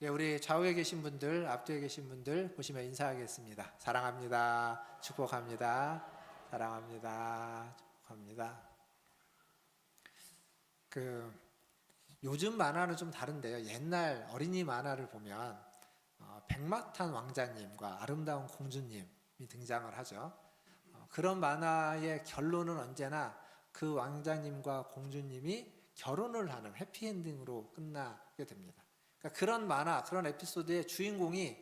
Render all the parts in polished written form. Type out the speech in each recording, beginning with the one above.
네, 우리 좌우에 계신 분들, 앞뒤에 계신 분들 보시면 인사하겠습니다. 사랑합니다. 축복합니다. 사랑합니다. 축복합니다. 요즘 만화는 좀 다른데요. 옛날 어린이 만화를 보면 백마탄 왕자님과 아름다운 공주님이 등장을 하죠. 그런 만화의 결론은 언제나 그 왕자님과 공주님이 결혼을 하는 해피엔딩으로 끝나게 됩니다. 그러니까 그런 만화, 그런 에피소드의 주인공이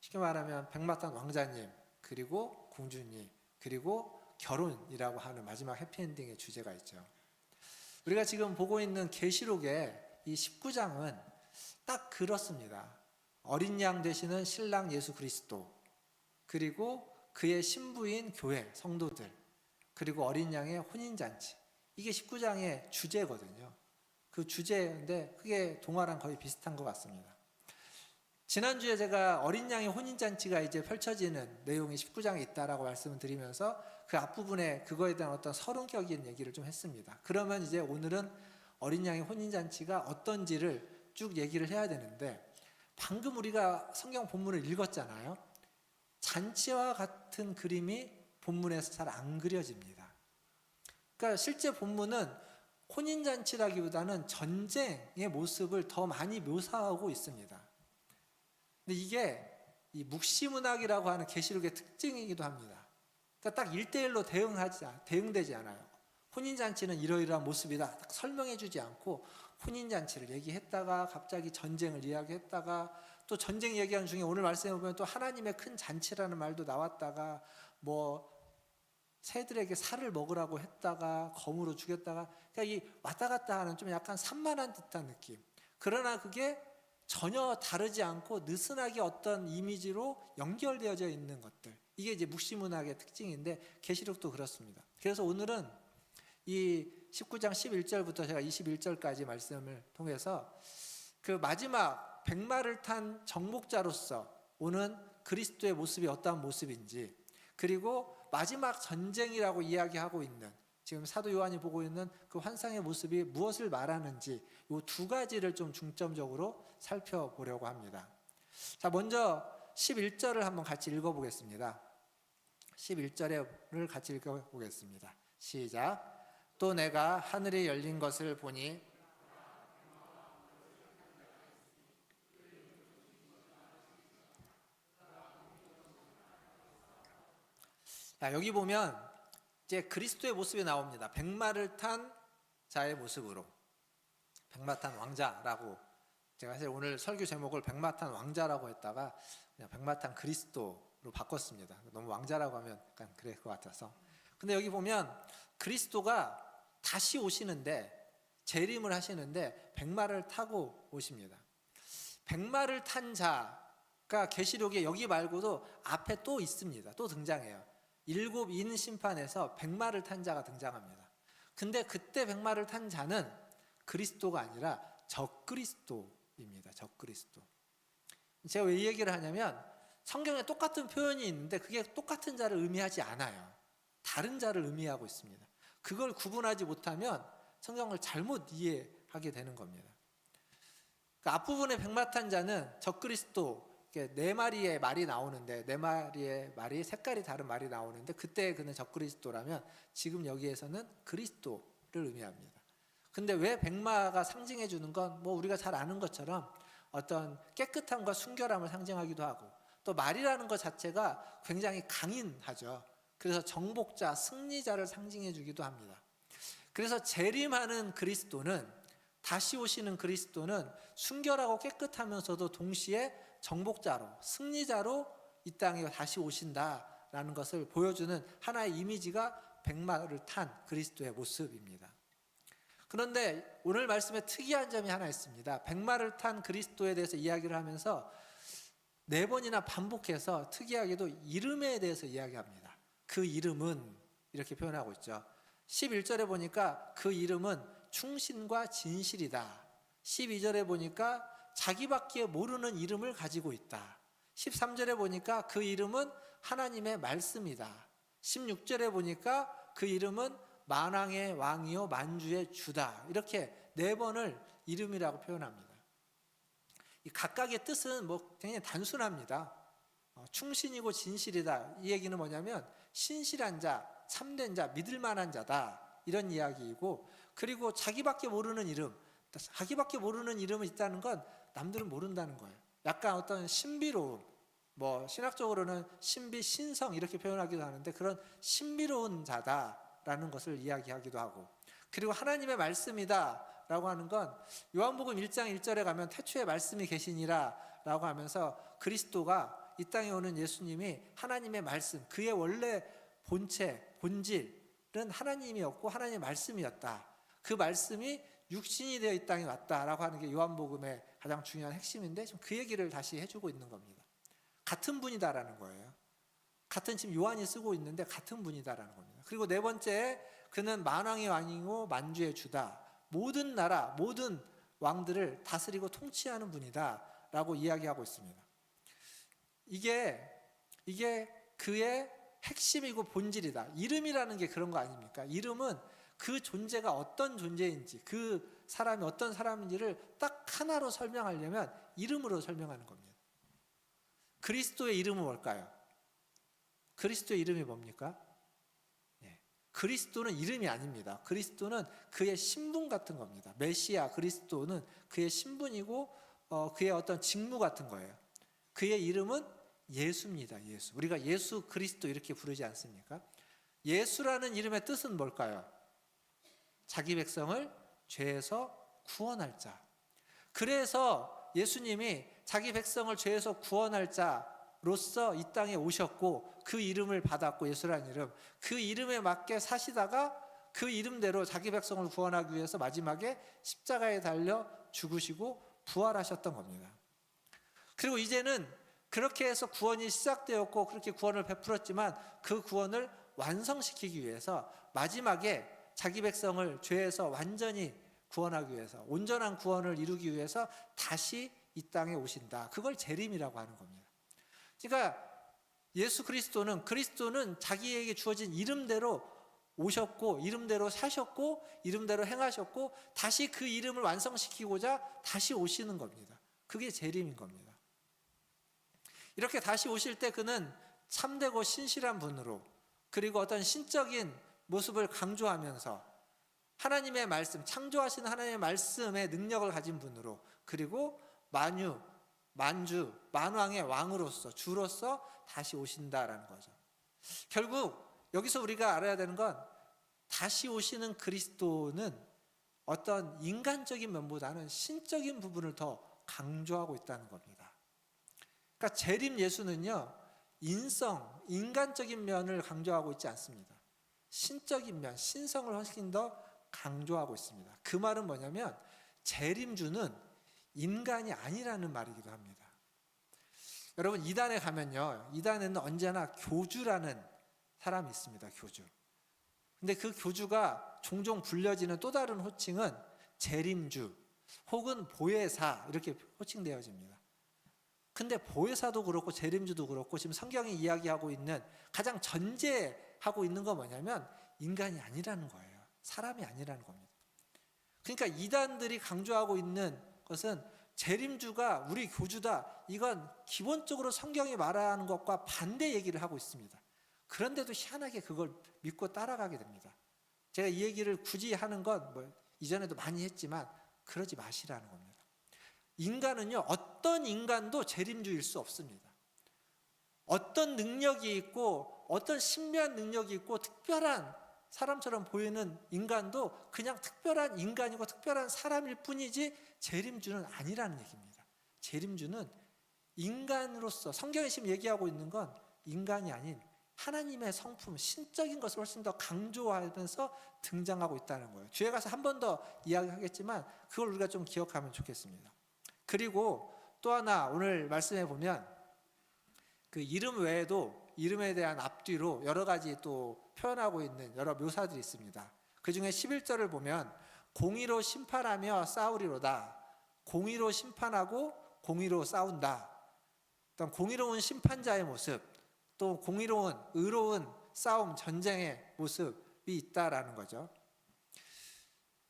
쉽게 말하면 백마탄 왕자님, 그리고 공주님, 그리고 결혼이라고 하는 마지막 해피엔딩의 주제가 있죠. 우리가 지금 보고 있는 계시록의 이 19장은 딱 그렇습니다. 어린 양 되시는 신랑 예수 그리스도, 그리고 그의 신부인 교회, 성도들, 그리고 어린 양의 혼인잔치. 이게 19장의 주제거든요. 그 주제인데 그게 동화랑 거의 비슷한 것 같습니다. 지난주에 제가 어린 양의 혼인잔치가 이제 펼쳐지는 내용이 19장에 있다라고 말씀을 드리면서 그 앞부분에 그거에 대한 어떤 서론격인 얘기를 좀 했습니다. 그러면 이제 오늘은 어린 양의 혼인잔치가 어떤지를 쭉 얘기를 해야 되는데, 방금 우리가 성경 본문을 읽었잖아요. 잔치와 같은 그림이 본문에서 잘 안 그려집니다. 그러니까 실제 본문은 혼인잔치라기보다는 전쟁의 모습을 더 많이 묘사하고 있습니다. 근데 이게 이 묵시문학이라고 하는 계시록의 특징이기도 합니다. 그러니까 딱 1대1로 대응되지 않아요. 혼인잔치는 이러이러한 모습이다 딱 설명해주지 않고 혼인잔치를 얘기했다가 갑자기 전쟁을 이야기했다가 또 전쟁 얘기하는 중에 오늘 말씀해 보면 또 하나님의 큰 잔치라는 말도 나왔다가 뭐 새들에게 살을 먹으라고 했다가 검으로 죽였다가, 그러니까 이 왔다 갔다 하는 좀 약간 산만한 듯한 느낌. 그러나 그게 전혀 다르지 않고 느슨하게 어떤 이미지로 연결되어져 있는 것들, 이게 이제 묵시문학의 특징인데 계시록도 그렇습니다. 그래서 오늘은 이 19장 11절부터 제가 21절까지 말씀을 통해서 그 마지막 백마를 탄 정복자로서 오는 그리스도의 모습이 어떠한 모습인지, 그리고 마지막 전쟁이라고 이야기하고 있는 지금 사도 요한이 보고 있는 그 환상의 모습이 무엇을 말하는지 이 두 가지를 좀 중점적으로 살펴보려고 합니다. 자, 먼저 11절을 한번 같이 읽어보겠습니다. 11절을 같이 읽어보겠습니다. 시작. 또 내가 하늘이 열린 것을 보니 자, 여기 보면 이제 그리스도의 모습이 나옵니다. 백마를 탄 자의 모습으로, 백마탄 왕자라고, 제가 사실 오늘 설교 제목을 백마탄 왕자라고 했다가 그냥 백마탄 그리스도로 바꿨습니다. 너무 왕자라고 하면 약간 그럴 것 같아서. 근데 여기 보면 그리스도가 다시 오시는데, 재림을 하시는데 백마를 타고 오십니다. 백마를 탄 자가 계시록에 여기 말고도 앞에 또 있습니다. 또 등장해요. 7인 심판에서 백마를 탄 자가 등장합니다. 근데 그때 백마를 탄 자는 그리스도가 아니라 적그리스도입니다. 적그리스도. 제가 왜 이 얘기를 하냐면 성경에 똑같은 표현이 있는데 그게 똑같은 자를 의미하지 않아요. 다른 자를 의미하고 있습니다. 그걸 구분하지 못하면 성경을 잘못 이해하게 되는 겁니다. 그 앞부분에 백마 탄 자는 적그리스도, 네 마리의 말이 나오는데, 네 마리의 말이 색깔이 다른 말이 나오는데 그때 그는 적그리스도라면 지금 여기에서는 그리스도를 의미합니다. 근데 왜 백마가 상징해 주는 건 뭐 우리가 잘 아는 것처럼 어떤 깨끗함과 순결함을 상징하기도 하고, 또 말이라는 것 자체가 굉장히 강인하죠. 그래서 정복자, 승리자를 상징해 주기도 합니다. 그래서 재림하는 그리스도는, 다시 오시는 그리스도는 순결하고 깨끗하면서도 동시에 정복자로, 승리자로 이 땅에 다시 오신다라는 것을 보여주는 하나의 이미지가 백마를 탄 그리스도의 모습입니다. 그런데 오늘 말씀에 특이한 점이 하나 있습니다. 백마를 탄 그리스도에 대해서 이야기를 하면서 4번이나 반복해서 특이하게도 이름에 대해서 이야기합니다. 그 이름은, 이렇게 표현하고 있죠. 11절에 보니까 그 이름은 충신과 진실이다. 12절에 보니까 자기밖에 모르는 이름을 가지고 있다. 13절에 보니까 그 이름은 하나님의 말씀이다. 16절에 보니까 그 이름은 만왕의 왕이요 만주의 주다. 이렇게 4번을 이름이라고 표현합니다. 이 각각의 뜻은 굉장히 단순합니다. 충신이고 진실이다. 이 얘기는 뭐냐면 신실한 자, 참된 자, 믿을 만한 자다. 이런 이야기이고, 그리고 자기밖에 모르는 이름, 자기밖에 모르는 이름이 있다는 건 남들은 모른다는 거예요. 약간 어떤 신비로움, 신학적으로는 신비, 신성 이렇게 표현하기도 하는데 그런 신비로운 자다라는 것을 이야기하기도 하고, 그리고 하나님의 말씀이다 라고 하는 건 요한복음 1장 1절에 가면 태초에 말씀이 계시니라 라고 하면서 그리스도가 이 땅에 오는 예수님이 하나님의 말씀, 그의 원래 본체, 본질은 하나님이었고 하나님의 말씀이었다. 그 말씀이 육신이 되어 이 땅에 왔다라고 하는 게 요한복음의 가장 중요한 핵심인데 지금 그 얘기를 다시 해주고 있는 겁니다. 같은 분이다라는 거예요. 같은, 지금 요한이 쓰고 있는데 같은 분이다라는 겁니다. 그리고 네 번째, 그는 만왕의 왕이고 만주의 주다. 모든 나라, 모든 왕들을 다스리고 통치하는 분이다 라고 이야기하고 있습니다. 이게 그의 핵심이고 본질이다. 이름이라는 게 그런 거 아닙니까? 이름은 그 존재가 어떤 존재인지, 그 사람이 어떤 사람인지를 딱 하나로 설명하려면 이름으로 설명하는 겁니다. 그리스도의 이름은 뭘까요? 그리스도의 이름이 뭡니까? 그리스도는 이름이 아닙니다. 그리스도는 그의 신분 같은 겁니다. 메시아 그리스도는 그의 신분이고 그의 어떤 직무 같은 거예요. 그의 이름은 예수입니다. 예수. 우리가 예수 그리스도 이렇게 부르지 않습니까? 예수라는 이름의 뜻은 뭘까요? 자기 백성을 죄에서 구원할 자. 그래서 예수님이 자기 백성을 죄에서 구원할 자로서 이 땅에 오셨고 그 이름을 받았고, 예수라는 이름, 그 이름에 맞게 사시다가 그 이름대로 자기 백성을 구원하기 위해서 마지막에 십자가에 달려 죽으시고 부활하셨던 겁니다. 그리고 이제는 그렇게 해서 구원이 시작되었고 그렇게 구원을 베풀었지만 그 구원을 완성시키기 위해서 마지막에 자기 백성을 죄에서 완전히 구원하기 위해서, 온전한 구원을 이루기 위해서 다시 이 땅에 오신다. 그걸 재림이라고 하는 겁니다. 그러니까 예수 그리스도는 자기에게 주어진 이름대로 오셨고 이름대로 사셨고 이름대로 행하셨고 다시 그 이름을 완성시키고자 다시 오시는 겁니다. 그게 재림인 겁니다. 이렇게 다시 오실 때 그는 참되고 신실한 분으로, 그리고 어떤 신적인 모습을 강조하면서 하나님의 말씀, 창조하신 하나님의 말씀의 능력을 가진 분으로, 그리고 만주, 만왕의 왕으로서, 주로서 다시 오신다라는 거죠. 결국 여기서 우리가 알아야 되는 건 다시 오시는 그리스도는 어떤 인간적인 면보다는 신적인 부분을 더 강조하고 있다는 겁니다. 그러니까 재림 예수는요, 인간적인 면을 강조하고 있지 않습니다. 신적인 면, 신성을 훨씬 더 강조하고 있습니다. 그 말은 뭐냐면 재림주는 인간이 아니라는 말이기도 합니다. 여러분, 이단에 가면요, 이단에는 언제나 교주라는 사람이 있습니다. 교주. 근데 그 교주가 종종 불려지는 또 다른 호칭은 재림주 혹은 보혜사, 이렇게 호칭되어집니다. 근데 보혜사도 그렇고 재림주도 그렇고 지금 성경이 이야기하고 있는, 가장 전제하고 있는 건 뭐냐면 인간이 아니라는 거예요. 사람이 아니라는 겁니다. 그러니까 이단들이 강조하고 있는 것은 재림주가 우리 교주다, 이건 기본적으로 성경이 말하는 것과 반대 얘기를 하고 있습니다. 그런데도 희한하게 그걸 믿고 따라가게 됩니다. 제가 이 얘기를 굳이 하는 건 이전에도 많이 했지만 그러지 마시라는 겁니다. 인간은요, 어떤 인간도 재림주일 수 없습니다. 어떤 능력이 있고 어떤 신비한 능력이 있고 특별한 사람처럼 보이는 인간도 그냥 특별한 인간이고 특별한 사람일 뿐이지 재림주는 아니라는 얘기입니다. 재림주는 인간으로서, 성경이 지금 얘기하고 있는 건 인간이 아닌 하나님의 성품, 신적인 것을 훨씬 더 강조하면서 등장하고 있다는 거예요. 뒤에 가서 한 번 더 이야기하겠지만 그걸 우리가 좀 기억하면 좋겠습니다. 그리고 또 하나 오늘 말씀해 보면 그 이름 외에도 이름에 대한 앞뒤로 여러 가지 또 표현하고 있는 여러 묘사들이 있습니다. 그 중에 11절을 보면 공의로 심판하며 싸우리로다. 공의로 심판하고 공의로 싸운다. 또 공의로운 심판자의 모습, 또 공의로운 의로운 싸움, 전쟁의 모습이 있다라는 거죠.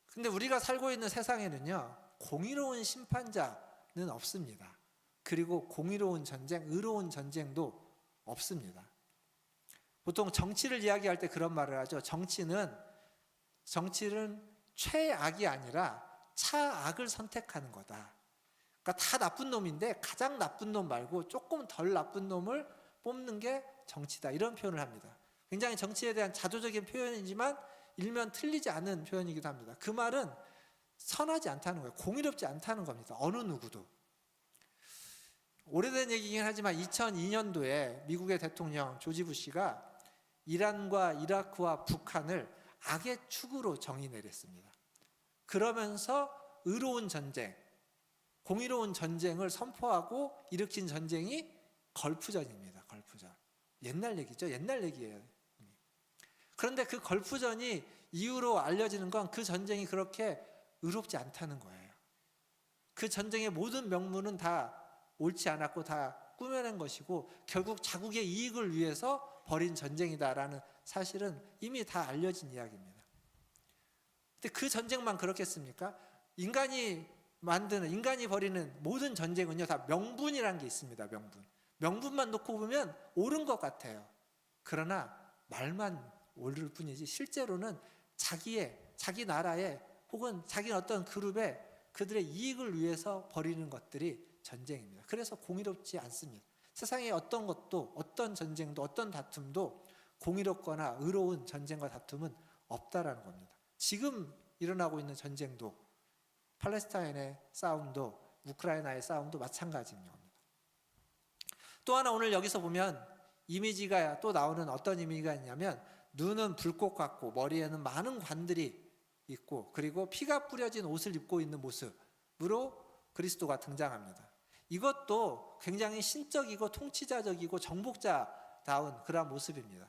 근데 우리가 살고 있는 세상에는요, 공의로운 심판자는 없습니다. 그리고 공의로운 전쟁, 의로운 전쟁도 없습니다. 보통 정치를 이야기할 때 그런 말을 하죠. 정치는 최악이 아니라 차악을 선택하는 거다. 그러니까 다 나쁜 놈인데 가장 나쁜 놈 말고 조금 덜 나쁜 놈을 뽑는 게 정치다, 이런 표현을 합니다. 굉장히 정치에 대한 자조적인 표현이지만 일면 틀리지 않은 표현이기도 합니다. 그 말은 선하지 않다는 거예요. 공의롭지 않다는 겁니다. 어느 누구도. 오래된 얘기긴 하지만 2002년도에 미국의 대통령 조지 부시가 이란과 이라크와 북한을 악의 축으로 정의 내렸습니다. 그러면서 의로운 전쟁, 공의로운 전쟁을 선포하고 일으킨 전쟁이 걸프전입니다. 걸프전. 옛날 얘기죠. 옛날 얘기예요. 그런데 그 걸프전이 이유로 알려지는 건 그 전쟁이 그렇게 의롭지 않다는 거예요. 그 전쟁의 모든 명분은 다 옳지 않았고 다 꾸며낸 것이고 결국 자국의 이익을 위해서 벌인 전쟁이다라는 사실은 이미 다 알려진 이야기입니다. 근데 그 전쟁만 그렇겠습니까? 인간이 벌이는 모든 전쟁은요, 다 명분이라는 게 있습니다. 명분만 놓고 보면 옳은 것 같아요. 그러나 말만 옳을 뿐이지 실제로는 자기 나라의 혹은 자기 어떤 그룹의 그들의 이익을 위해서 벌이는 것들이 전쟁입니다. 그래서 공의롭지 않습니다. 세상의 어떤 것도, 어떤 전쟁도, 어떤 다툼도 공의롭거나 의로운 전쟁과 다툼은 없다라는 겁니다. 지금 일어나고 있는 전쟁도, 팔레스타인의 싸움도, 우크라이나의 싸움도 마찬가지인 겁니다. 또 하나 오늘 여기서 보면 이미지가 또 나오는 어떤 이미지가 있냐면 눈은 불꽃 같고 머리에는 많은 관들이 있고 그리고 피가 뿌려진 옷을 입고 있는 모습으로 그리스도가 등장합니다. 이것도 굉장히 신적이고 통치자적이고 정복자다운 그런 모습입니다.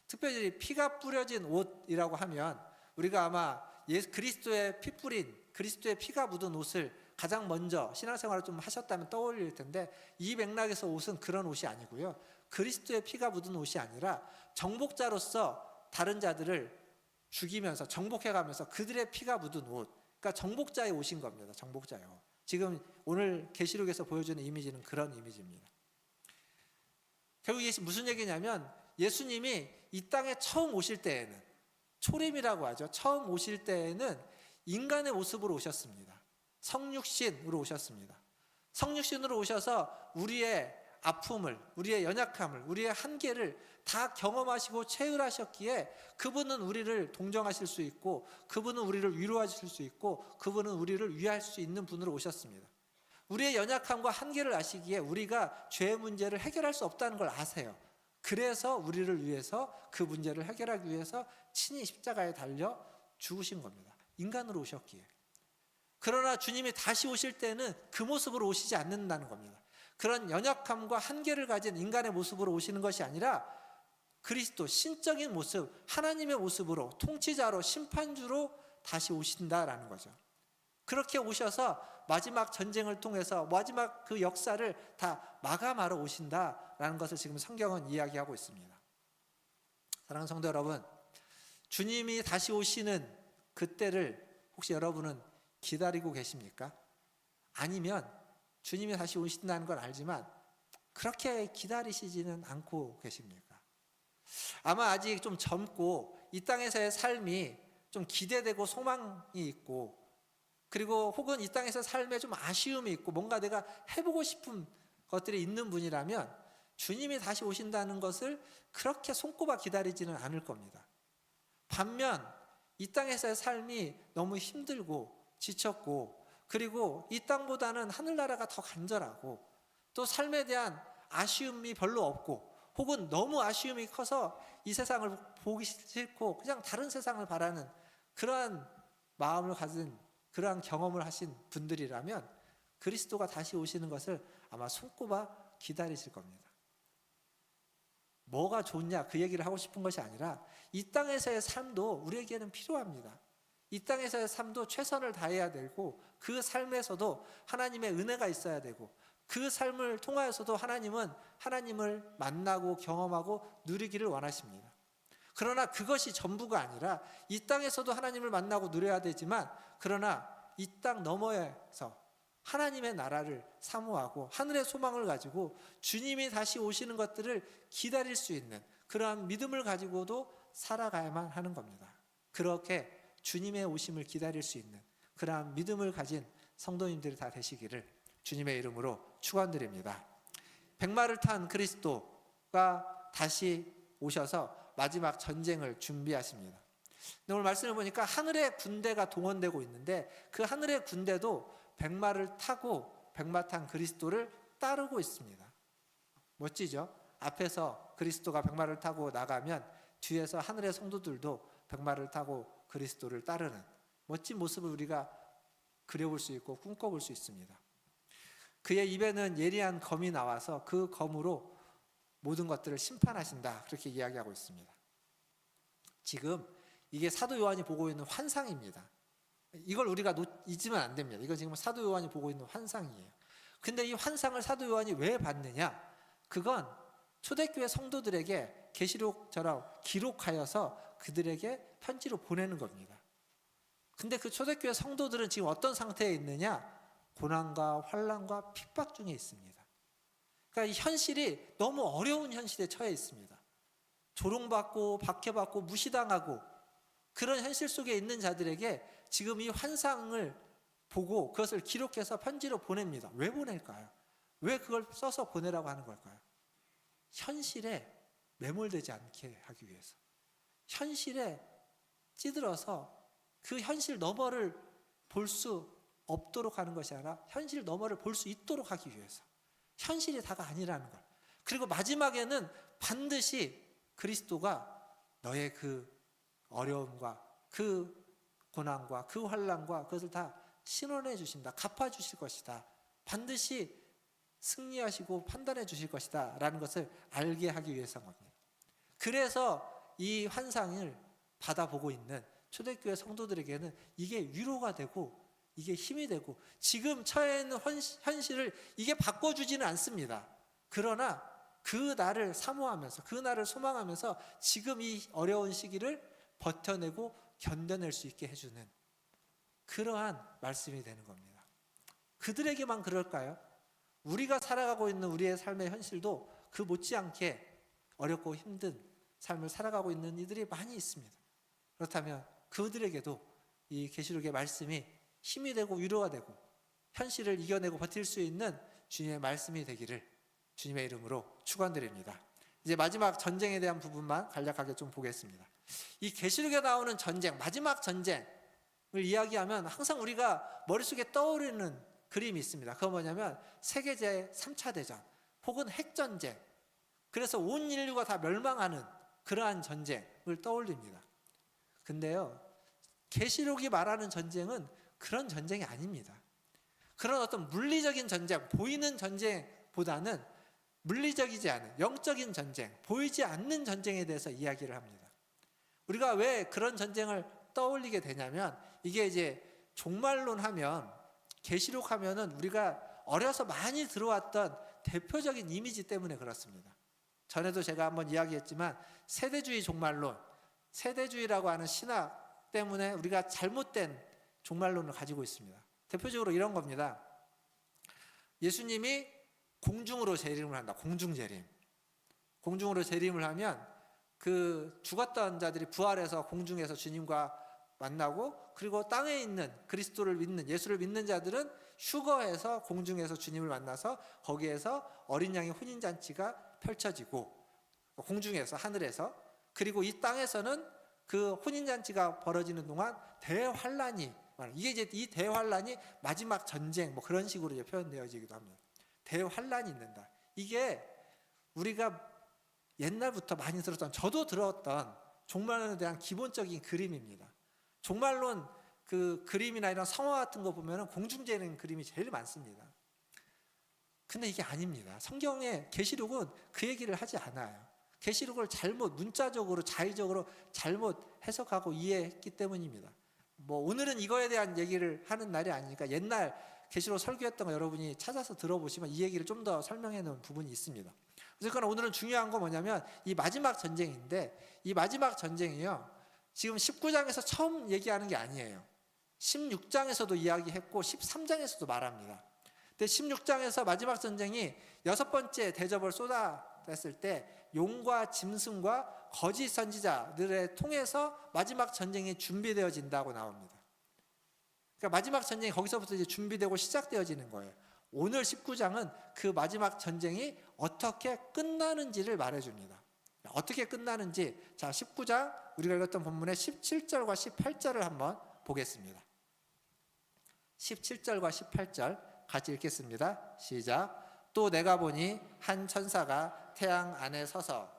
특별히 피가 뿌려진 옷이라고 하면 우리가 아마 그리스도의 피 뿌린, 그리스도의 피가 묻은 옷을 가장 먼저 신앙생활을 좀 하셨다면 떠올릴 텐데 이 맥락에서 옷은 그런 옷이 아니고요. 그리스도의 피가 묻은 옷이 아니라 정복자로서 다른 자들을 죽이면서 정복해가면서 그들의 피가 묻은 옷, 그러니까 정복자의 옷인 겁니다. 정복자의 옷. 지금 오늘 계시록에서 보여주는 이미지는 그런 이미지입니다. 결국 이게 무슨 얘기냐면 예수님이 이 땅에 처음 오실 때에는 초림이라고 하죠. 처음 오실 때에는 인간의 모습으로 오셨습니다. 성육신으로 오셨습니다. 성육신으로 오셔서 우리의 아픔을, 우리의 연약함을, 우리의 한계를 다 경험하시고 체휼하셨기에 그분은 우리를 동정하실 수 있고 그분은 우리를 위로하실 수 있고 그분은 우리를 위할 수 있는 분으로 오셨습니다. 우리의 연약함과 한계를 아시기에 우리가 죄의 문제를 해결할 수 없다는 걸 아세요. 그래서 우리를 위해서 그 문제를 해결하기 위해서 친히 십자가에 달려 죽으신 겁니다. 인간으로 오셨기에. 그러나 주님이 다시 오실 때는 그 모습으로 오시지 않는다는 겁니다. 그런 연약함과 한계를 가진 인간의 모습으로 오시는 것이 아니라 그리스도 신적인 모습, 하나님의 모습으로 통치자로 심판주로 다시 오신다라는 거죠. 그렇게 오셔서 마지막 전쟁을 통해서 마지막 그 역사를 다 마감하러 오신다라는 것을 지금 성경은 이야기하고 있습니다. 사랑하는 성도 여러분, 주님이 다시 오시는 그때를 혹시 여러분은 기다리고 계십니까? 아니면 주님이 다시 오신다는 걸 알지만 그렇게 기다리시지는 않고 계십니까? 아마 아직 좀 젊고 이 땅에서의 삶이 좀 기대되고 소망이 있고 그리고 혹은 이 땅에서 삶에 좀 아쉬움이 있고 뭔가 내가 해보고 싶은 것들이 있는 분이라면 주님이 다시 오신다는 것을 그렇게 손꼽아 기다리지는 않을 겁니다. 반면 이 땅에서의 삶이 너무 힘들고 지쳤고 그리고 이 땅보다는 하늘나라가 더 간절하고 또 삶에 대한 아쉬움이 별로 없고 혹은 너무 아쉬움이 커서 이 세상을 보기 싫고 그냥 다른 세상을 바라는 그러한 마음을 가진 그러한 경험을 하신 분들이라면 그리스도가 다시 오시는 것을 아마 손꼽아 기다리실 겁니다. 뭐가 좋냐 그 얘기를 하고 싶은 것이 아니라 이 땅에서의 삶도 우리에게는 필요합니다. 이 땅에서의 삶도 최선을 다해야 되고 그 삶에서도 하나님의 은혜가 있어야 되고 그 삶을 통하여서도 하나님은 하나님을 만나고 경험하고 누리기를 원하십니다. 그러나 그것이 전부가 아니라 이 땅에서도 하나님을 만나고 누려야 되지만 그러나 이 땅 너머에서 하나님의 나라를 사모하고 하늘의 소망을 가지고 주님이 다시 오시는 것들을 기다릴 수 있는 그러한 믿음을 가지고도 살아가야만 하는 겁니다. 그렇게 주님의 오심을 기다릴 수 있는 그러한 믿음을 가진 성도님들이 다 되시기를 주님의 이름으로 축원드립니다. 백마를 탄 그리스도가 다시 오셔서 마지막 전쟁을 준비하십니다. 오늘 말씀을 보니까 하늘의 군대가 동원되고 있는데 그 하늘의 군대도 백마를 타고 백마 탄 그리스도를 따르고 있습니다. 멋지죠? 앞에서 그리스도가 백마를 타고 나가면 뒤에서 하늘의 성도들도 백마를 타고 그리스도를 따르는 멋진 모습을 우리가 그려볼 수 있고 꿈꿔볼 수 있습니다. 그의 입에는 예리한 검이 나와서 그 검으로 모든 것들을 심판하신다, 그렇게 이야기하고 있습니다. 지금 이게 사도 요한이 보고 있는 환상입니다. 이걸 우리가 잊으면 안 됩니다. 이건 지금 사도 요한이 보고 있는 환상이에요. 근데 이 환상을 사도 요한이 왜 봤느냐? 그건 초대교회 성도들에게 계시록처럼 기록하여서 그들에게 편지로 보내는 겁니다. 근데 그 초대교회 성도들은 지금 어떤 상태에 있느냐? 고난과 환난과 핍박 중에 있습니다. 그러니까 이 현실이 너무 어려운 현실에 처해 있습니다. 조롱받고 박해받고 무시당하고 그런 현실 속에 있는 자들에게 지금 이 환상을 보고 그것을 기록해서 편지로 보냅니다. 왜 보낼까요? 왜 그걸 써서 보내라고 하는 걸까요? 현실에 매몰되지 않게 하기 위해서, 현실에 찌들어서 그 현실 너머를 볼 수 없도록 하는 것이 아니라 현실 너머를 볼 수 있도록 하기 위해서, 현실이 다가 아니라는 걸. 그리고 마지막에는 반드시 그리스도가 너의 그 어려움과 그 고난과 그 환난과 그것을 다 신원해 주신다, 갚아 주실 것이다, 반드시 승리하시고 판단해 주실 것이다 라는 것을 알게 하기 위해서인 겁니다. 그래서 이 환상을 받아보고 있는 초대교회 성도들에게는 이게 위로가 되고 이게 힘이 되고 지금 처해 있는 현실을 이게 바꿔주지는 않습니다. 그러나 그 날을 사모하면서 그 날을 소망하면서 지금 이 어려운 시기를 버텨내고 견뎌낼 수 있게 해주는 그러한 말씀이 되는 겁니다. 그들에게만 그럴까요? 우리가 살아가고 있는 우리의 삶의 현실도 그 못지않게 어렵고 힘든 삶을 살아가고 있는 이들이 많이 있습니다. 그렇다면 그들에게도 이 계시록의 말씀이 힘이 되고 위로가 되고 현실을 이겨내고 버틸 수 있는 주님의 말씀이 되기를 주님의 이름으로 축원드립니다. 이제 마지막 전쟁에 대한 부분만 간략하게 좀 보겠습니다. 이 계시록에 나오는 전쟁, 마지막 전쟁을 이야기하면 항상 우리가 머릿속에 떠오르는 그림이 있습니다. 그건 뭐냐면 세계 제3차 대전 혹은 핵전쟁, 그래서 온 인류가 다 멸망하는 그러한 전쟁을 떠올립니다. 근데요, 계시록이 말하는 전쟁은 그런 전쟁이 아닙니다. 그런 어떤 물리적인 전쟁, 보이는 전쟁보다는 물리적이지 않은 영적인 전쟁, 보이지 않는 전쟁에 대해서 이야기를 합니다. 우리가 왜 그런 전쟁을 떠올리게 되냐면 이게 이제 종말론 하면, 계시록 하면은 우리가 어려서 많이 들어왔던 대표적인 이미지 때문에 그렇습니다. 전에도 제가 한번 이야기했지만 세대주의 종말론, 세대주의라고 하는 신학 때문에 우리가 잘못된 종말론을 가지고 있습니다. 대표적으로 이런 겁니다. 예수님이 공중으로 재림을 한다. 공중재림. 공중으로 재림을 하면 그 죽었던 자들이 부활해서 공중에서 주님과 만나고, 그리고 땅에 있는 그리스도를 믿는, 예수를 믿는 자들은 휴거해서 공중에서 주님을 만나서 거기에서 어린 양의 혼인잔치가 펼쳐지고, 공중에서, 하늘에서, 그리고 이 땅에서는 그 혼인잔치가 벌어지는 동안 대환란이, 이게 이제 이 대환란이 마지막 전쟁 뭐 그런 식으로 이제 표현되어지기도 합니다. 대환란이 있는다. 이게 우리가 옛날부터 많이 들었던, 저도 들었던 종말론에 대한 기본적인 그림입니다. 종말론 그 그림이나 이런 성화 같은 거 보면은 공중재림 그림이 제일 많습니다. 근데 이게 아닙니다. 성경의 계시록은 그 얘기를 하지 않아요. 계시록을 잘못, 문자적으로 자의적으로 잘못 해석하고 이해했기 때문입니다. 뭐 오늘은 이거에 대한 얘기를 하는 날이 아니니까 옛날 계시록 설교했던 거 여러분이 찾아서 들어보시면 이 얘기를 좀 더 설명해 놓은 부분이 있습니다. 어쨌거나 오늘은 중요한 건 뭐냐면 이 마지막 전쟁인데, 이 마지막 전쟁이요, 지금 19장에서 처음 얘기하는 게 아니에요. 16장에서도 이야기했고 13장에서도 말합니다. 근데 16장에서 마지막 전쟁이 6번째 대접을 쏟아냈을 때 용과 짐승과 거짓 선지자들을 통해서 마지막 전쟁이 준비되어진다고 나옵니다. 그러니까 마지막 전쟁이 거기서부터 이제 준비되고 시작되어지는 거예요. 오늘 19장은 그 마지막 전쟁이 어떻게 끝나는지를 말해줍니다. 어떻게 끝나는지, 자, 19장 우리가 읽었던 본문의 17절과 18절을 한번 보겠습니다. 17절과 18절 같이 읽겠습니다. 시작. 또 내가 보니 한 천사가 태양 안에 서서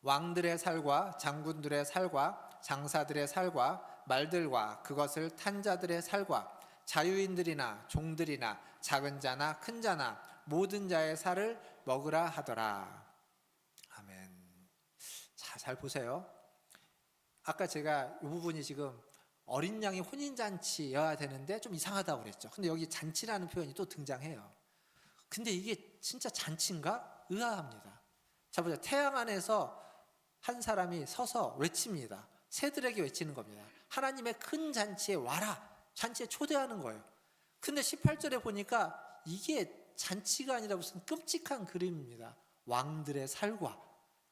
왕들의 살과 장군들의 살과 장사들의 살과 말들과 그것을 탄 자들의 살과 자유인들이나 종들이나 작은 자나 큰 자나 모든 자의 살을 먹으라 하더라. 아멘. 자, 잘 보세요. 아까 제가 이 부분이 지금 어린 양이 혼인잔치여야 되는데 좀 이상하다고 그랬죠. 근데 여기 잔치라는 표현이 또 등장해요. 근데 이게 진짜 잔치인가? 의아합니다. 자, 보자. 태양 안에서 한 사람이 서서 외칩니다. 새들에게 외치는 겁니다. 하나님의 큰 잔치에 와라. 잔치에 초대하는 거예요. 근데 18절에 보니까 이게 잔치가 아니라 무슨 끔찍한 그림입니다. 왕들의 살과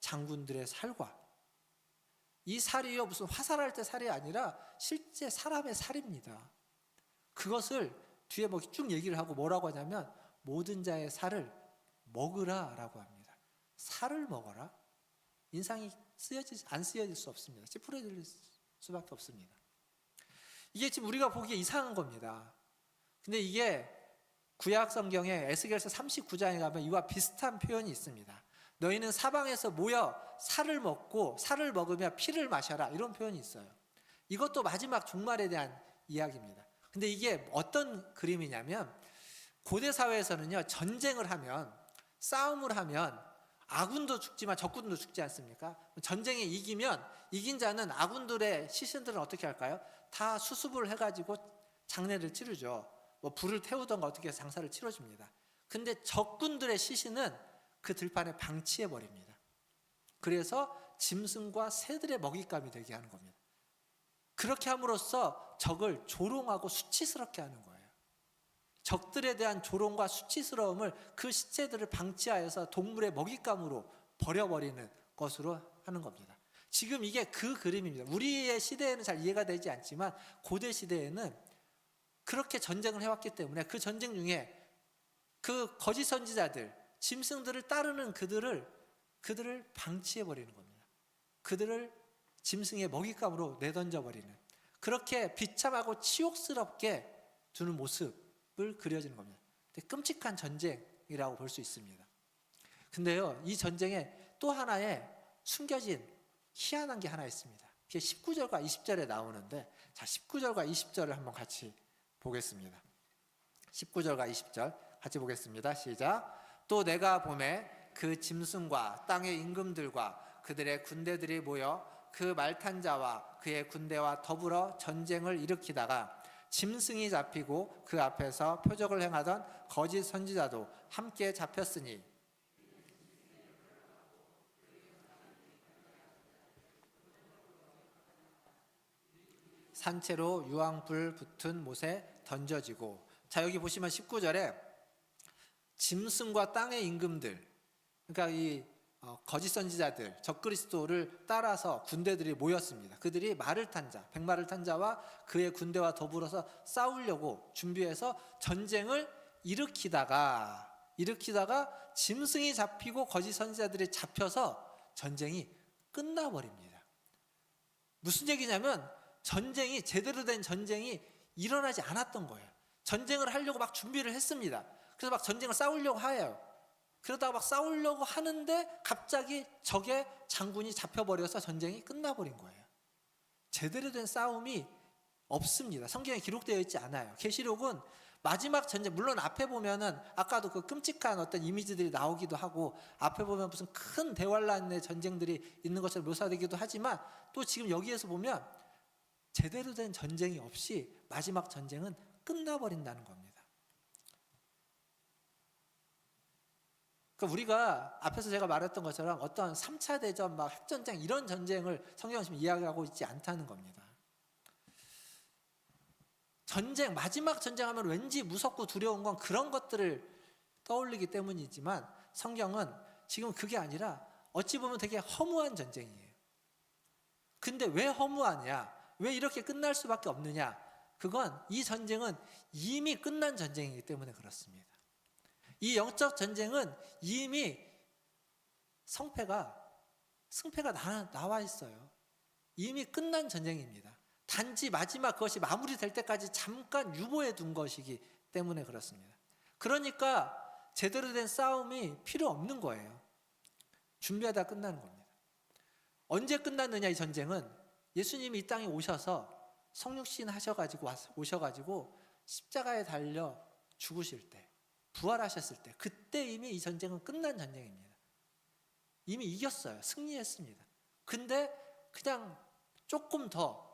장군들의 살과, 이 살이요 무슨 화살할 때 살이 아니라 실제 사람의 살입니다. 그것을 뒤에 뭐 쭉 얘기를 하고 뭐라고 하냐면 모든 자의 살을 먹으라 라고 합니다. 살을 먹어라? 인상이 안 쓰여질 수 없습니다. 찌푸려질 수밖에 없습니다. 이게 지금 우리가 보기에 이상한 겁니다. 근데 이게 구약 성경에 에스겔서 39장에 가면 이와 비슷한 표현이 있습니다. 너희는 사방에서 모여 살을 먹고 살을 먹으며 피를 마셔라, 이런 표현이 있어요. 이것도 마지막 종말에 대한 이야기입니다. 근데 이게 어떤 그림이냐면 고대 사회에서는요, 전쟁을 하면, 싸움을 하면 아군도 죽지만 적군도 죽지 않습니까? 전쟁에 이기면 이긴 자는 아군들의 시신들은 어떻게 할까요? 다 수습을 해가지고 장례를 치르죠. 뭐 불을 태우던가 어떻게 해서 장사를 치러줍니다. 근데 적군들의 시신은 그 들판에 방치해 버립니다. 그래서 짐승과 새들의 먹잇감이 되게 하는 겁니다. 그렇게 함으로써 적을 조롱하고 수치스럽게 하는 거예요. 적들에 대한 조롱과 수치스러움을 그 시체들을 방치하여서 동물의 먹잇감으로 버려버리는 것으로 하는 겁니다. 지금 이게 그 그림입니다. 우리의 시대에는 잘 이해가 되지 않지만 고대 시대에는 그렇게 전쟁을 해왔기 때문에 그 전쟁 중에 그 거짓 선지자들, 짐승들을 따르는 그들을 방치해버리는 겁니다. 그들을 짐승의 먹잇감으로 내던져버리는, 그렇게 비참하고 치욕스럽게 두는 모습을 그려지는 겁니다. 끔찍한 전쟁이라고 볼 수 있습니다. 근데요, 이 전쟁에 또 하나의 숨겨진 희한한 게 하나 있습니다. 그게 19절과 20절에 나오는데, 자, 19절과 20절을 한번 같이 보겠습니다. 19절과 20절 같이 보겠습니다. 시작. 또 내가 보매 그 짐승과 땅의 임금들과 그들의 군대들이 모여 그 말탄 자와 그의 군대와 더불어 전쟁을 일으키다가 짐승이 잡히고 그 앞에서 표적을 행하던 거짓 선지자도 함께 잡혔으니 산채로 유황불 붙은 못에 던져지고, 자, 여기 보시면 19절에 짐승과 땅의 임금들, 그러니까 이 거짓 선지자들, 적그리스도를 따라서 군대들이 모였습니다. 그들이 말을 탄 자, 백마를 탄 자와 그의 군대와 더불어서 싸우려고 준비해서 전쟁을 일으키다가 짐승이 잡히고 거짓 선지자들이 잡혀서 전쟁이 끝나버립니다. 무슨 얘기냐면 전쟁이, 제대로 된 전쟁이 일어나지 않았던 거예요. 전쟁을 하려고 막 준비를 했습니다. 그래서 막 전쟁을 싸우려고 해요. 그러다가 막 싸우려고 하는데 갑자기 적의 장군이 잡혀버려서 전쟁이 끝나버린 거예요. 제대로 된 싸움이 없습니다. 성경에 기록되어 있지 않아요. 계시록은 마지막 전쟁, 물론 앞에 보면은 아까도 그 끔찍한 어떤 이미지들이 나오기도 하고, 앞에 보면 무슨 큰 대환란의 전쟁들이 있는 것처럼 묘사되기도 하지만, 또 지금 여기에서 보면 제대로 된 전쟁이 없이 마지막 전쟁은 끝나버린다는 겁니다. 그러니까 우리가 앞에서 제가 말했던 것처럼 어떤 3차 대전, 막 핵전쟁 이런 전쟁을 성경은 지금 이야기하고 있지 않다는 겁니다. 전쟁, 마지막 전쟁하면 왠지 무섭고 두려운 건 그런 것들을 떠올리기 때문이지만 성경은 지금 그게 아니라 어찌 보면 되게 허무한 전쟁이에요. 근데 왜 허무하냐? 왜 이렇게 끝날 수밖에 없느냐? 그건 이 전쟁은 이미 끝난 전쟁이기 때문에 그렇습니다. 이 영적 전쟁은 이미 승패가 나와 있어요. 이미 끝난 전쟁입니다. 단지 마지막 그것이 마무리될 때까지 잠깐 유보해 둔 것이기 때문에 그렇습니다. 그러니까 제대로 된 싸움이 필요 없는 거예요. 준비하다 끝나는 겁니다. 언제 끝났느냐 이 전쟁은 예수님이 이 땅에 오셔서 성육신 오셔가지고 십자가에 달려 죽으실 때, 부활하셨을 때, 그때 이미 이 전쟁은 끝난 전쟁입니다. 이미 이겼어요. 승리했습니다. 근데 그냥 조금 더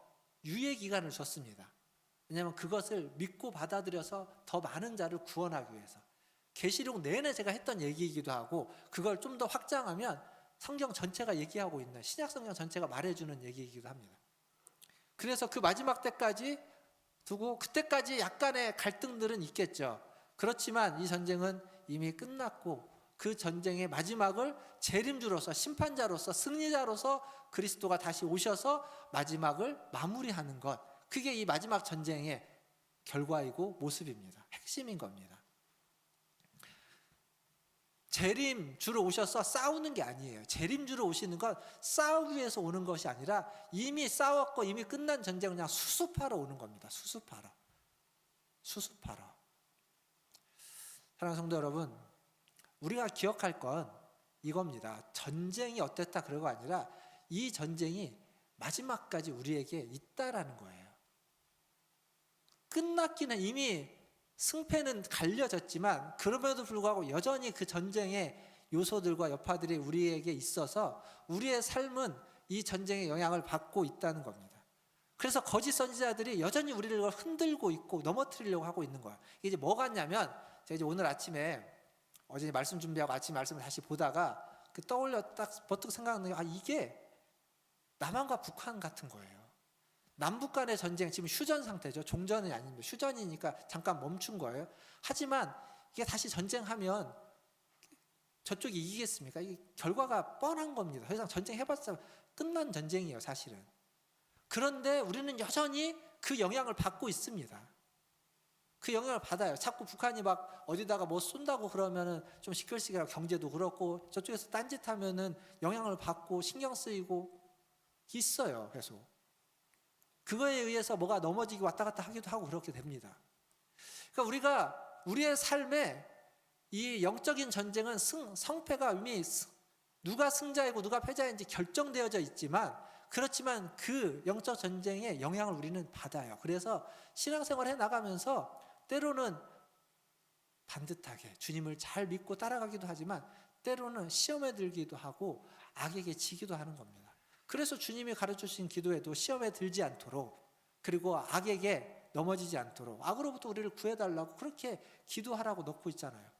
유예 기간을 줬습니다. 왜냐하면 그것을 믿고 받아들여서 더 많은 자를 구원하기 위해서. 계시록 내내 제가 했던 얘기이기도 하고 그걸 좀 더 확장하면 성경 전체가 얘기하고 있는 신약 성경 전체가 말해주는 얘기이기도 합니다. 그래서 그 마지막 때까지 두고 그때까지 약간의 갈등들은 있겠죠. 그렇지만 이 전쟁은 이미 끝났고 그 전쟁의 마지막을 재림주로서 심판자로서 승리자로서 그리스도가 다시 오셔서 마지막을 마무리하는 것, 그게 이 마지막 전쟁의 결과이고 모습입니다. 핵심인 겁니다. 재림주로 오셔서 싸우는 게 아니에요. 재림주로 오시는 건 싸우기 위해서 오는 것이 아니라 이미 싸웠고 이미 끝난 전쟁을 그냥 수습하러 오는 겁니다. 수습하러. 사랑하는 성도 여러분, 우리가 기억할 건 이겁니다. 전쟁이 어땠다 그러고 아니라 이 전쟁이 마지막까지 우리에게 있다라는 거예요. 끝났기는 이미 승패는 갈려졌지만 그럼에도 불구하고 여전히 그 전쟁의 요소들과 여파들이 우리에게 있어서 우리의 삶은 이 전쟁의 영향을 받고 있다는 겁니다. 그래서 거짓 선지자들이 여전히 우리를 흔들고 있고 넘어뜨리려고 하고 있는 거예요. 이게 이제 뭐 같냐면 제가 이제 오늘 아침에 어제 말씀 준비하고 아침 말씀을 다시 보다가 떠올려 딱 버뜩 생각나는 게 이게 남한과 북한 같은 거예요. 남북 간의 전쟁 지금 휴전 상태죠. 종전이 아닙니다. 휴전이니까 잠깐 멈춘 거예요. 하지만 이게 다시 전쟁하면 저쪽이 이기겠습니까? 이 결과가 뻔한 겁니다. 더 이상 전쟁 해봤자 끝난 전쟁이에요, 사실은. 그런데 우리는 여전히 그 영향을 받고 있습니다. 그 영향을 받아요. 자꾸 북한이 막 어디다가 뭐 쏜다고 그러면은 좀 시끌시끌하고 경제도 그렇고 저쪽에서 딴짓하면은 영향을 받고 신경 쓰이고 있어요, 계속. 그거에 의해서 뭐가 넘어지기 왔다 갔다 하기도 하고 그렇게 됩니다. 그러니까 우리가 우리의 삶에 이 영적인 전쟁은 성패가 이미 누가 승자이고 누가 패자인지 결정되어져 있지만 그렇지만 그 영적 전쟁의 영향을 우리는 받아요. 그래서 신앙생활 해나가면서 때로는 반듯하게 주님을 잘 믿고 따라가기도 하지만 때로는 시험에 들기도 하고 악에게 지기도 하는 겁니다. 그래서 주님이 가르쳐주신 기도에도 시험에 들지 않도록 그리고 악에게 넘어지지 않도록 악으로부터 우리를 구해달라고 그렇게 기도하라고 넣고 있잖아요.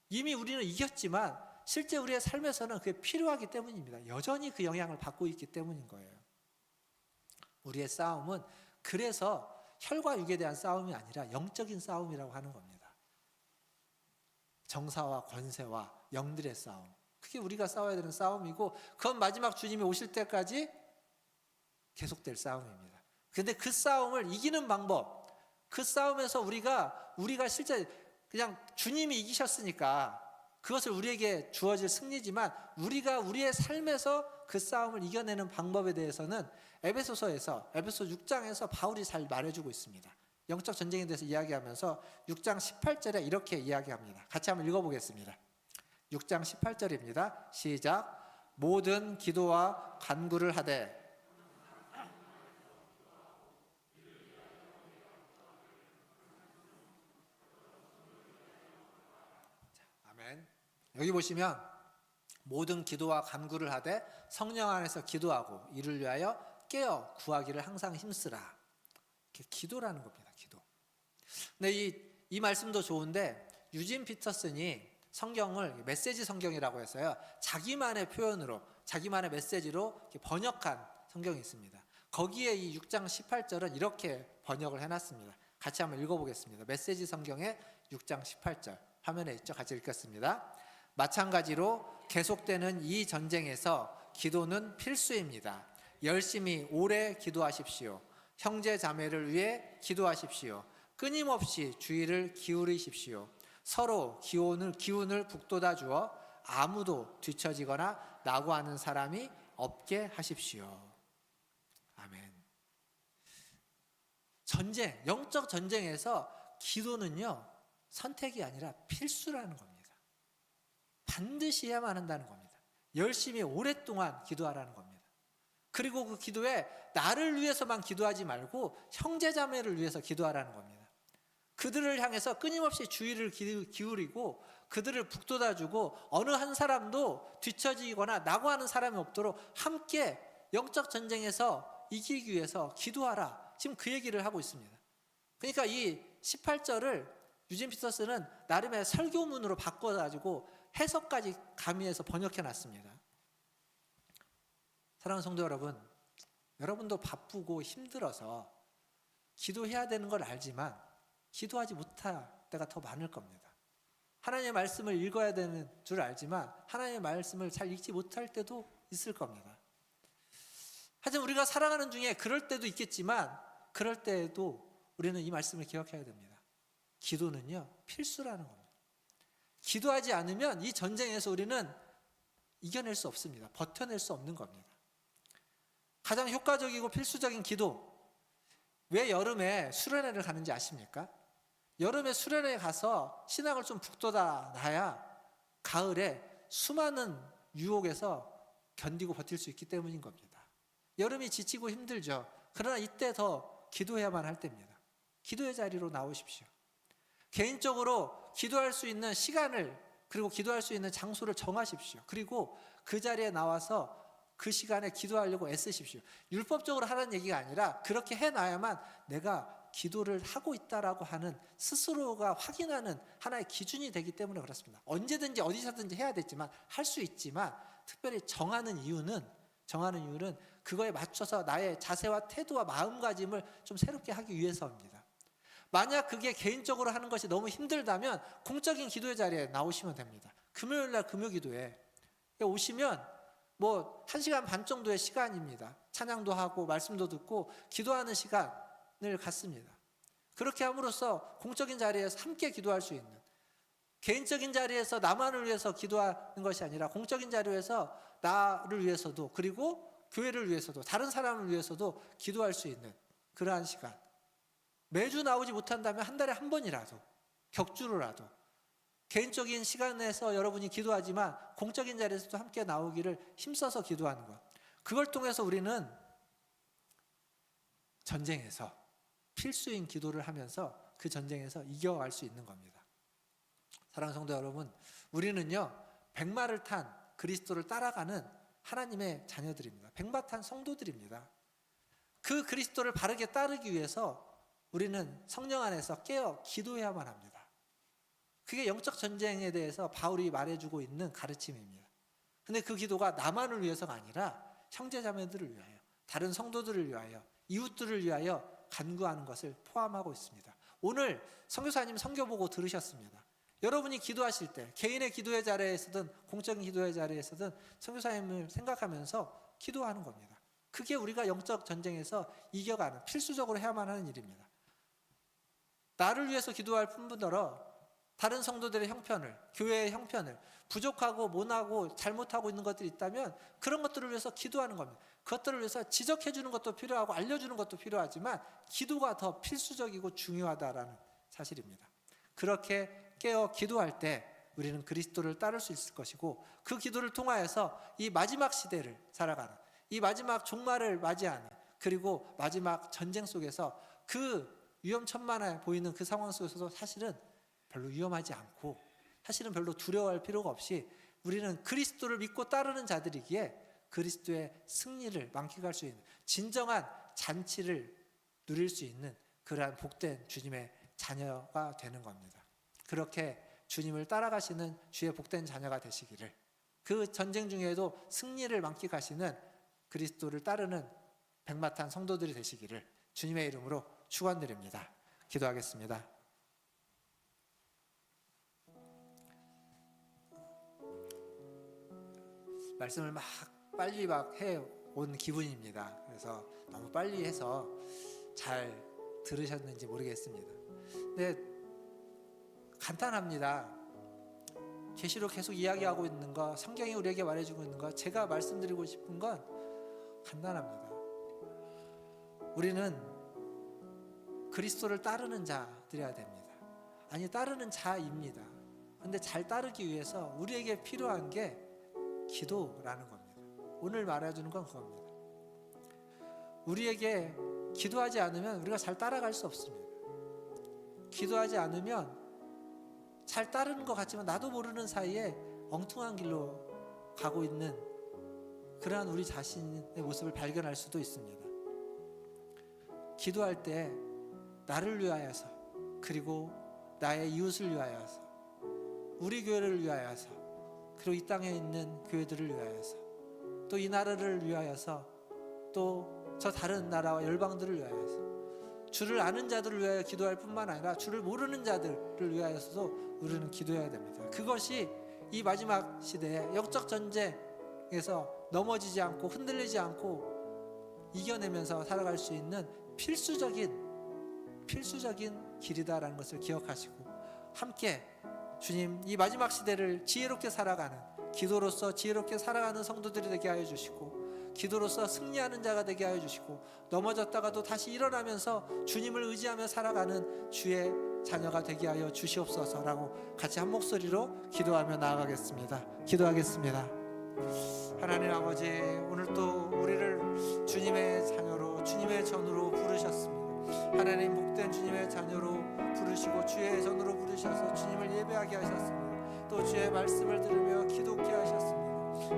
이미 우리는 이겼지만 실제 우리의 삶에서는 그게 필요하기 때문입니다. 여전히 그 영향을 받고 있기 때문인 거예요. 우리의 싸움은 그래서 혈과 육에 대한 싸움이 아니라 영적인 싸움이라고 하는 겁니다. 정사와 권세와 영들의 싸움. 그게 우리가 싸워야 되는 싸움이고 그건 마지막 주님이 오실 때까지 계속될 싸움입니다. 그런데 그 싸움을 이기는 방법, 그 싸움에서 우리가 실제 그냥 주님이 이기셨으니까 그것을 우리에게 주어질 승리지만 우리가 우리의 삶에서 그 싸움을 이겨내는 방법에 대해서는 에베소 6장에서 바울이 잘 말해주고 있습니다. 영적 전쟁에 대해서 이야기하면서 6장 18절에 이렇게 이야기합니다. 같이 한번 읽어보겠습니다. 6장 18절입니다. 시작. 모든 기도와 간구를 하되 아멘. 여기 보시면 모든 기도와 간구를 하되 성령 안에서 기도하고 이를 위하여 깨어 구하기를 항상 힘쓰라. 이게 기도라는 겁니다. 기도. 근데 이 말씀도 좋은데 유진 피터슨이 성경을 메시지 성경이라고 해서요, 자기만의 표현으로, 자기만의 메시지로 이렇게 번역한 성경이 있습니다. 거기에 이 6장 18절은 이렇게 번역을 해놨습니다. 같이 한번 읽어보겠습니다. 메시지 성경의 6장 18절 화면에 있죠? 같이 읽겠습니다. 마찬가지로 계속되는 이 전쟁에서 기도는 필수입니다. 열심히 오래 기도하십시오. 형제 자매를 위해 기도하십시오. 끊임없이 주의를 기울이십시오. 서로 기운을 북돋아 주어 아무도 뒤처지거나 낙오하는 사람이 없게 하십시오. 아멘. 전쟁, 영적 전쟁에서 기도는요, 선택이 아니라 필수라는 겁니다. 반드시 해야만 한다는 겁니다. 열심히 오랫동안 기도하라는 겁니다. 그리고 그 기도에 나를 위해서만 기도하지 말고 형제자매를 위해서 기도하라는 겁니다. 그들을 향해서 끊임없이 주의를 기울이고 그들을 북돋아주고 어느 한 사람도 뒤처지거나 낙오하는 사람이 없도록 함께 영적 전쟁에서 이기기 위해서 기도하라. 지금 그 얘기를 하고 있습니다. 그러니까 이 18절을 유진 피터스는 나름의 설교문으로 바꿔가지고 해석까지 가미해서 번역해 놨습니다. 사랑하는 성도 여러분, 여러분도 바쁘고 힘들어서 기도해야 되는 걸 알지만 기도하지 못할 때가 더 많을 겁니다. 하나님의 말씀을 읽어야 되는 줄 알지만 하나님의 말씀을 잘 읽지 못할 때도 있을 겁니다. 하지만 우리가 살아가는 중에 그럴 때도 있겠지만 그럴 때에도 우리는 이 말씀을 기억해야 됩니다. 기도는요, 필수라는 겁니다. 기도하지 않으면 이 전쟁에서 우리는 이겨낼 수 없습니다. 버텨낼 수 없는 겁니다. 가장 효과적이고 필수적인 기도, 왜 여름에 수련회를 가는지 아십니까? 여름에 수련회에 가서 신앙을 좀 북돋아 놔야 가을에 수많은 유혹에서 견디고 버틸 수 있기 때문인 겁니다. 여름이 지치고 힘들죠. 그러나 이때 더 기도해야만 할 때입니다. 기도의 자리로 나오십시오. 개인적으로 기도할 수 있는 시간을, 그리고 기도할 수 있는 장소를 정하십시오. 그리고 그 자리에 나와서 그 시간에 기도하려고 애쓰십시오. 율법적으로 하라는 얘기가 아니라 그렇게 해놔야만 내가 기도를 하고 있다라고 하는 스스로가 확인하는 하나의 기준이 되기 때문에 그렇습니다. 언제든지 어디서든지 해야 되지만, 할 수 있지만 특별히 정하는 이유는 그거에 맞춰서 나의 자세와 태도와 마음가짐을 좀 새롭게 하기 위해서입니다. 만약 그게 개인적으로 하는 것이 너무 힘들다면 공적인 기도의 자리에 나오시면 됩니다. 금요일날 금요기도에 오시면 1시간 반 정도의 시간입니다. 찬양도 하고 말씀도 듣고 기도하는 시간을 갖습니다. 그렇게 함으로써 공적인 자리에서 함께 기도할 수 있는, 개인적인 자리에서 나만을 위해서 기도하는 것이 아니라 공적인 자리에서 나를 위해서도, 그리고 교회를 위해서도, 다른 사람을 위해서도 기도할 수 있는 그러한 시간, 매주 나오지 못한다면 한 달에 한 번이라도, 격주로라도 개인적인 시간에서 여러분이 기도하지만 공적인 자리에서도 함께 나오기를 힘써서 기도하는 것, 그걸 통해서 우리는 전쟁에서 필수인 기도를 하면서 그 전쟁에서 이겨갈 수 있는 겁니다. 사랑하는 성도 여러분, 우리는요, 백마를 탄 그리스도를 따라가는 하나님의 자녀들입니다. 백마 탄 성도들입니다. 그 그리스도를 바르게 따르기 위해서 우리는 성령 안에서 깨어 기도해야만 합니다. 그게 영적 전쟁에 대해서 바울이 말해주고 있는 가르침입니다. 근데 그 기도가 나만을 위해서가 아니라 형제자매들을 위하여, 다른 성도들을 위하여, 이웃들을 위하여 간구하는 것을 포함하고 있습니다. 오늘 선교사님 선교 보고 들으셨습니다. 여러분이 기도하실 때 개인의 기도의 자리에서든 공적인 기도의 자리에서든 선교사님을 생각하면서 기도하는 겁니다. 그게 우리가 영적 전쟁에서 이겨가는, 필수적으로 해야만 하는 일입니다. 나를 위해서 기도할 뿐더러 다른 성도들의 형편을, 교회의 형편을, 부족하고 모나고 잘못하고 있는 것들이 있다면 그런 것들을 위해서 기도하는 겁니다. 그것들을 위해서 지적해 주는 것도 필요하고 알려주는 것도 필요하지만 기도가 더 필수적이고 중요하다라는 사실입니다. 그렇게 깨어 기도할 때 우리는 그리스도를 따를 수 있을 것이고, 그 기도를 통하여서 이 마지막 시대를 살아가는, 이 마지막 종말을 맞이하는, 그리고 마지막 전쟁 속에서 그 위험천만해 보이는 그 상황 속에서도 사실은 별로 위험하지 않고, 사실은 별로 두려워할 필요가 없이 우리는 그리스도를 믿고 따르는 자들이기에 그리스도의 승리를 만끽할 수 있는, 진정한 잔치를 누릴 수 있는 그러한 복된 주님의 자녀가 되는 겁니다. 그렇게 주님을 따라가시는 주의 복된 자녀가 되시기를, 그 전쟁 중에도 승리를 만끽하시는 그리스도를 따르는 백마탄 성도들이 되시기를 주님의 이름으로 축원드립니다. 기도하겠습니다. 말씀을 빨리 해온 기분입니다. 그래서 너무 빨리 해서 잘 들으셨는지 모르겠습니다. 근데 간단합니다. 계시록 계속 이야기하고 있는 거, 성경이 우리에게 말해주고 있는 거, 제가 말씀드리고 싶은 건 간단합니다. 우리는 그리스도를 따르는 자들이어야 됩니다. 아니, 따르는 자입니다. 근데 잘 따르기 위해서 우리에게 필요한 게 기도라는 겁니다. 오늘 말해주는 건 그겁니다. 우리에게 기도하지 않으면 우리가 잘 따라갈 수 없습니다. 기도하지 않으면 잘 따르는 것 같지만 나도 모르는 사이에 엉뚱한 길로 가고 있는 그러한 우리 자신의 모습을 발견할 수도 있습니다. 기도할 때 나를 위하여서, 그리고 나의 이웃을 위하여서, 우리 교회를 위하여서, 그리고 이 땅에 있는 교회들을 위하여서, 또 이 나라를 위하여서, 또 저 다른 나라와 열방들을 위하여서, 주를 아는 자들을 위하여 기도할 뿐만 아니라 주를 모르는 자들을 위하여서도 우리는 기도해야 됩니다. 그것이 이 마지막 시대에 영적 전쟁에서 넘어지지 않고 흔들리지 않고 이겨내면서 살아갈 수 있는 필수적인 길이다라는 것을 기억하시고, 함께 주님 이 마지막 시대를 지혜롭게 살아가는, 기도로서 지혜롭게 살아가는 성도들이 되게 하여 주시고, 기도로서 승리하는 자가 되게 하여 주시고, 넘어졌다가도 다시 일어나면서 주님을 의지하며 살아가는 주의 자녀가 되게 하여 주시옵소서라고 같이 한 목소리로 기도하며 나아가겠습니다. 기도하겠습니다. 하나님 아버지, 오늘 또 우리를 주님의 자녀로, 주님의 전으로 부르셨습니다. 하나님, 복된 주님의 자녀로 부르시고 주의 전으로 부르셔서 주님을 예배하게 하셨습니다. 또 주의 말씀을 들으며 기도케 하셨습니다.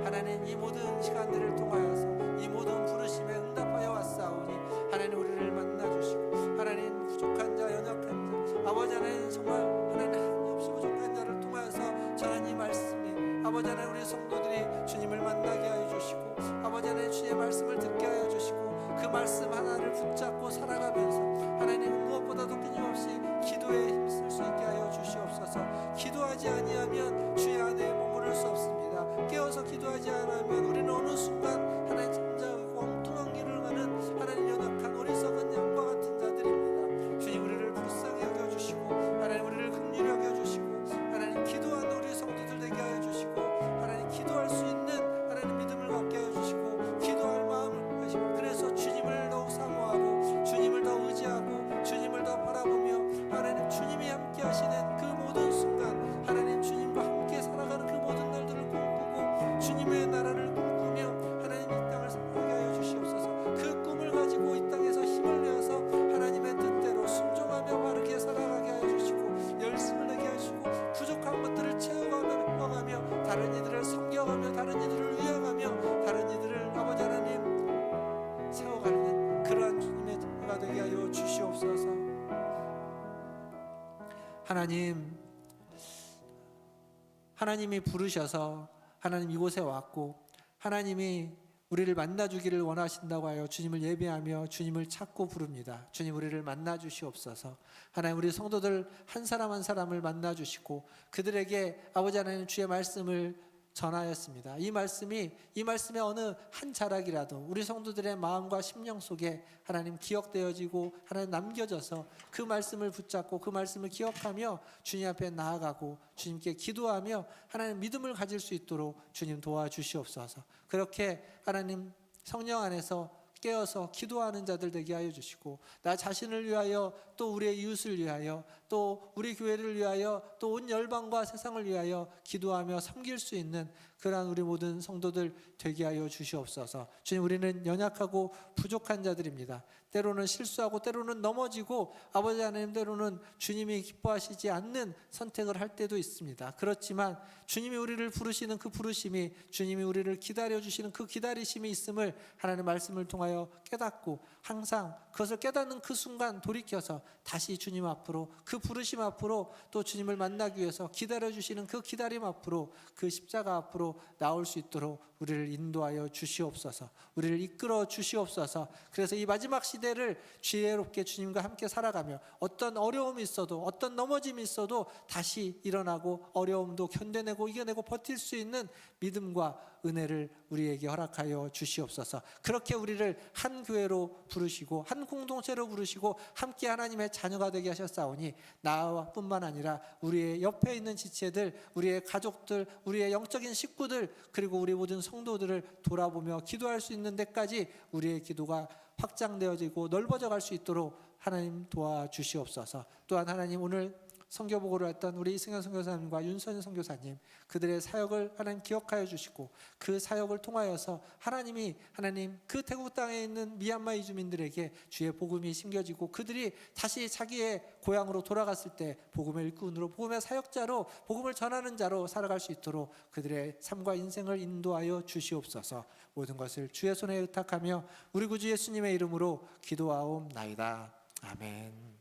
하나님, 이 모든 시간들을 통하여서 이 모든 부르심에 응답하여 왔사오니 하나님, 우리를 만나주시고, 하나님 부족한 자, 연약한 자, 아버지 하나님, 정말 하나님 한없이 부족한 자를 통하여서 전한 이 말씀이 아버지 하나님 우리 성도들이 주님을 만나게 하여 주시고, 아버지 하나님 주의 말씀을 듣게 하여 주시고, 그 말씀 하나를 붙잡고 살아가면서 하나님 무엇보다도 끊임없이 기도에 힘쓸 수 있게 하여 주시옵소서. 기도하지 아니하면 주의 안에 머무를 수 없습니다. 깨어서 기도하지 않으면 우리는 어느 순간 하나님 잠자고 엉뚱한 길을 가는 하나님 연약한 어리석은 양과 같은 자들입니다. 주님, 우리를 불쌍히 여겨주시고, 하나님 우리를 긍휼히 여겨주시고, 하나님 기도하는 우리 성도들 되게 하여 주시고, 하나님 기도할 수 있는 하나님 믿음을 갖게 하여 주시고, 기도할 마음을 하시고, 그래서 주님을 더욱 사모하고 주님을 더 의지하고 주님을 더 바라보며 하나님 주님이 함께 하시는 그 모든 순간, 하나님 주님과 함께 살아가는 그 모든 날들을 꿈꾸고 주님의 나라를 꿈꾸며 하나님 이 땅을 살아가게 하여 주시옵소서. 그 꿈을 가지고 이 땅에서 힘을 내어서 하나님의 뜻대로 순종하며 바르게 살아가게 하여 주시고, 열심을 내게 하시고, 부족한 것들을 채워가며 다른 이들을 섬겨가며 다른 이들을 위하가며 다른 이들을 아버지 하나님 세워가는 그러한 주님의 자가 되게 하여 주시옵소서. 하나님이 부르셔서 하나님 이곳에 왔고, 하나님이 우리를 만나주기를 원하신다고 하여 주님을 예배하며 주님을 찾고 부릅니다. 주님, 우리를 만나주시옵소서. 하나님, 우리 성도들 한 사람 한 사람을 만나주시고 그들에게 아버지 하나님 주의 말씀을 전하였습니다. 이 말씀의 어느 한 자락이라도 우리 성도들의 마음과 심령 속에 하나님 기억되어지고 하나님 남겨져서 그 말씀을 붙잡고 그 말씀을 기억하며 주님 앞에 나아가고 주님께 기도하며 하나님 믿음을 가질 수 있도록 주님 도와주시옵소서. 그렇게 하나님 성령 안에서 깨어서 기도하는 자들 되게 하여 주시고, 나 자신을 위하여, 또 우리의 이웃을 위하여, 또 우리 교회를 위하여, 또 온 열방과 세상을 위하여 기도하며 섬길 수 있는 그러한 우리 모든 성도들 되게 하여 주시옵소서. 주님, 우리는 연약하고 부족한 자들입니다. 때로는 실수하고 때로는 넘어지고 아버지 하나님, 때로는 주님이 기뻐하시지 않는 선택을 할 때도 있습니다. 그렇지만 주님이 우리를 부르시는 그 부르심이, 주님이 우리를 기다려주시는 그 기다리심이 있음을 하나님의 말씀을 통하여 깨닫고, 항상 그것을 깨닫는 그 순간 돌이켜서 다시 주님 앞으로 그 부르심 앞으로 또 주님을 만나기 위해서 기다려주시는 그 기다림 앞으로, 그 십자가 앞으로 나올 수 있도록 우리를 인도하여 주시옵소서, 우리를 이끌어 주시옵소서. 그래서 이 마지막 시대를 지혜롭게 주님과 함께 살아가며 어떤 어려움이 있어도, 어떤 넘어짐이 있어도 다시 일어나고 어려움도 견뎌내고 이겨내고 버틸 수 있는 믿음과 은혜를 우리에게 허락하여 주시옵소서. 그렇게 우리를 한 교회로 부르시고 한 공동체로 부르시고 함께 하나님의 자녀가 되게 하셨사오니 나와 뿐만 아니라 우리의 옆에 있는 지체들, 우리의 가족들, 우리의 영적인 식구들, 그리고 우리 모든 성도들을 돌아보며 기도할 수 있는 데까지 우리의 기도가 확장되어지고 넓어져 갈 수 있도록 하나님 도와주시옵소서. 또한 하나님, 오늘 선교보고를 했던 우리 이승현 선교사님과 윤선 선교사님, 그들의 사역을 하나님 기억하여 주시고 그 사역을 통하여서 하나님 그 태국 땅에 있는 미얀마 이주민들에게 주의 복음이 심겨지고 그들이 다시 자기의 고향으로 돌아갔을 때 복음의 일꾼으로, 복음의 사역자로, 복음을 전하는 자로 살아갈 수 있도록 그들의 삶과 인생을 인도하여 주시옵소서. 모든 것을 주의 손에 의탁하며 우리 구주 예수님의 이름으로 기도하옵나이다. 아멘.